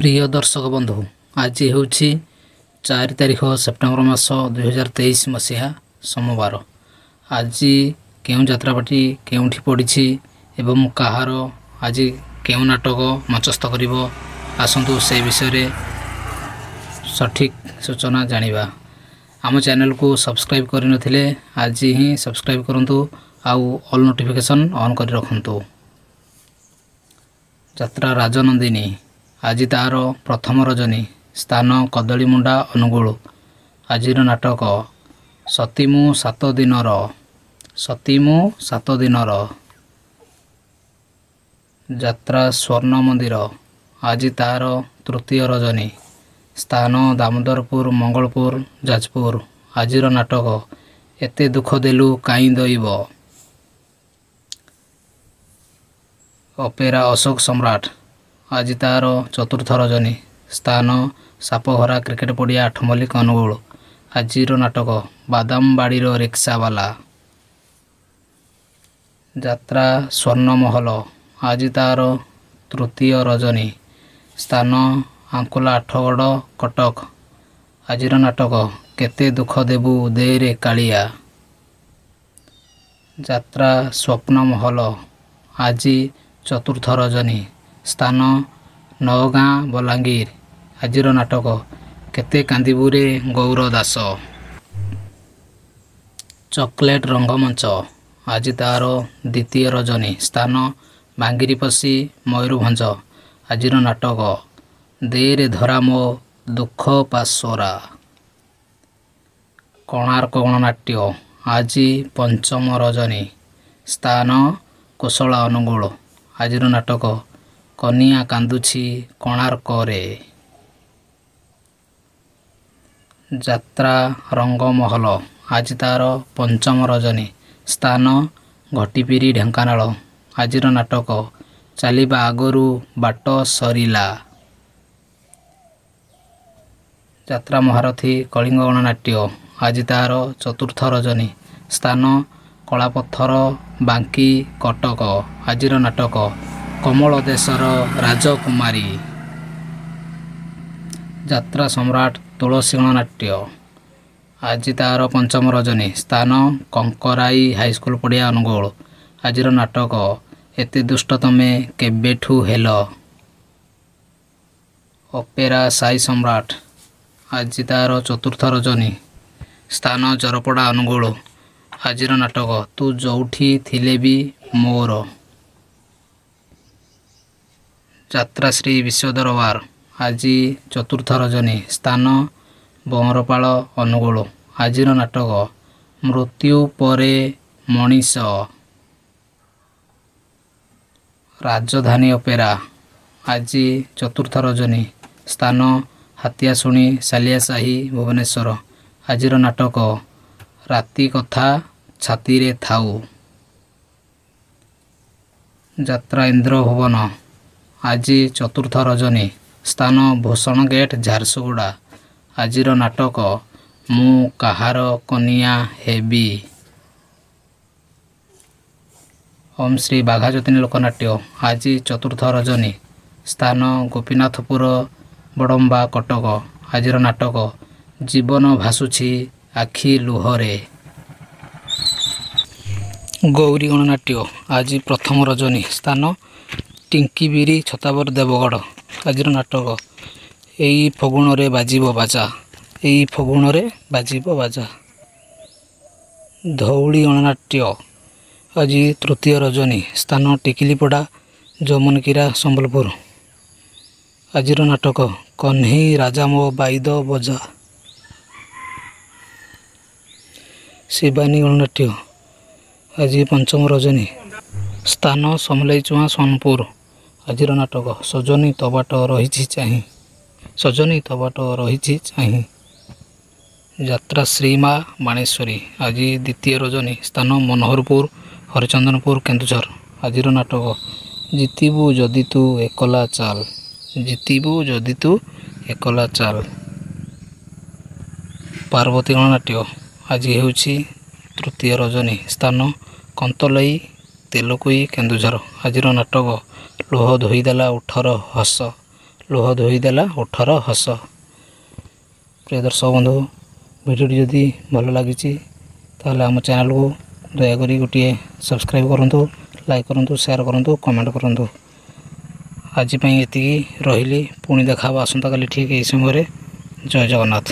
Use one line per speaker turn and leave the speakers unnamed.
प्रिय दर्शक बंधु आज हूँ 4 तारिख सेप्टेम्बर मास 2023 मसीहा सोमवार। आज क्यों यात्रापाटी केउठी पड़ी एवं कहार आज क्यों नाटक मंचस्थ कर आसतु से विषय सठिक सूचना जानिबा। आम चैनल को सब्सक्राइब करनथिले आज ही सब्सक्राइब करंतु आउ ऑल नोटिफिकेशन ऑन कर रखंतु। यात्रा राजनंदिनी आज तार प्रथम रजनी स्थान कदलीमुंडा अनुगुल। आज नाटक सतीमु 7 दिनर यात्रा स्वर्ण मंदिर। आज तार तृतीय रजनी स्थान दामोदरपुर मंगलपुर जाजपुर। आज नाटक एते दुख देलु काई दैव। अपेरा अशोक सम्राट। आज तार चतुर्थ रजनी स्थान सापघरा क्रिकेट पड़िया 8 मल्लिक अनुगुल। आज नाटक बादामबाड़ीर रिक्सावाला। यात्रा स्वर्ण महल। आज तार तृतीय रजनी स्थान आंकुला 8गड़ कटक। आज नाटक केते दुख देबु दे रे कालिया। यात्रा स्वप्न महल। आज चतुर्थ रजनी स्थान नवगाँ बलांगीर। आज नाटक केते कांदिबुरे गौर दास। चॉकलेट रंगमंच। आज तार द्वितीय रजनी स्थान बांगिरीपसी मयूरभंज। आज नाटक देरे धरा मो दुख पासोरा। कोणार्क गणनाट्य। आज पंचम रजनी स्थान कोसला अनुगुल। आज नाटक कनिया कांदुछि कोणार्क रे। यात्रा रंगमहल। आज तार पंचम रजनी स्थान घटीपिरी ढेंकानाल। आज नाटक चलिबा आगरू बाट सरिला। यात्रा महारथी कलिंग गणनाट्य। आज तार चतुर्थ रजनी स्थान कलापत्थर बांकी कटक। आज नाटक कमल देशर राजकुमारी। यात्रा सम्राट तुलसी गणनाट्य। आज तार पंचम रजनी स्थान कंकराई हाईस्कूल पड़िया अनुगुल। आज नाटक एते दुष्ट तमे केबेठू हेल। अपेरा साई सम्राट। आज तार चतुर्थ रजनी स्थान जरपड़ा अनुगुल। आज नाटक तू जोठी थिले भी मोर। यात्रा श्री विश्वदरबार। आज चतुर्थ रजनी स्थान बंरपाल अनुगुल। आज नाटक मृत्यु परे मनीष। राजधानी अपेरा। आज चतुर्थ रजनी स्थान हाथियाशुणी सालियासाही भुवनेश्वर। आज नाटक राति कथा छाती रे थाऊ। यात्रा इंद्र भुवन। आज चतुर्थ रजनी स्थान भूषण गेट झारसुगुड़ा। आज नाटक मु कहार कनिया हेबी। ओम श्री बाघाज्योतिनी लोकनाट्य। आज चतुर्थ रजनी स्थान गोपीनाथपुर बड़म्बा कटक। आज नाटक जीवन भासुछि आखि लुहरे। गौरी गणनाट्य। आज प्रथम रजनी स्थान टिंकीबिरी छताबर देवगढ़। आज नाटक एई फगुण रे बाजिबो बाजा। एई फगुण रे बाजिबो बाजा। धौली गणनाट्य। आज तृतीय रजनी स्थान टिकिलीपड़ा जमुनकीरा संबलपुर। आज नाटक कन्हई राजा मो बाईद बजा। शिवानी गणनाट्य। आज पंचम रजनी स्थान समलैचुआ सोनपुर। आज नाटक सजनी तबाट रही चाही। सजनी तबाट रही चाही। यात्रा श्रीमा बाणेश्वरी। आज द्वितीय रजनी स्थान मनोहरपुर हरिचंदनपुर केन्दुझर। आज नाटक जितिबु जदि तू एकला चाल। जितिबु जदि तू एकला चाल। पार्वती गणनाट्य। आज हेउछि तृतीय रजनी स्थान कंतलई तेलकोई केन्दुझर। आज नाटक लुह धोईदेला उठर हस। ଲୁହ ଧୋଇଦେଲା ଓଠର ହସ। ପ୍ରିୟ ଦର୍ଶକ ବନ୍ଧୁ, ଭିଡ଼ିଓଟି ଯଦି ଭଲ ଲାଗିଛି ତାହେଲେ ଆମ ଚ୍ୟାନେଲକୁ ଦୟାକରି ଗୋଟିଏ ସବସ୍କ୍ରାଇବ୍ କରନ୍ତୁ, ଲାଇକ୍ କରନ୍ତୁ, ସେୟାର କରନ୍ତୁ, କମେଣ୍ଟ କରନ୍ତୁ। ଆଜି ପାଇଁ ଏତିକି ରହିଲି। ପୁଣି ଦେଖା ହେବ ଆସନ୍ତାକାଲି ଠିକ୍ ଏହି ସମୟରେ। ଜୟ ଜଗନ୍ନାଥ।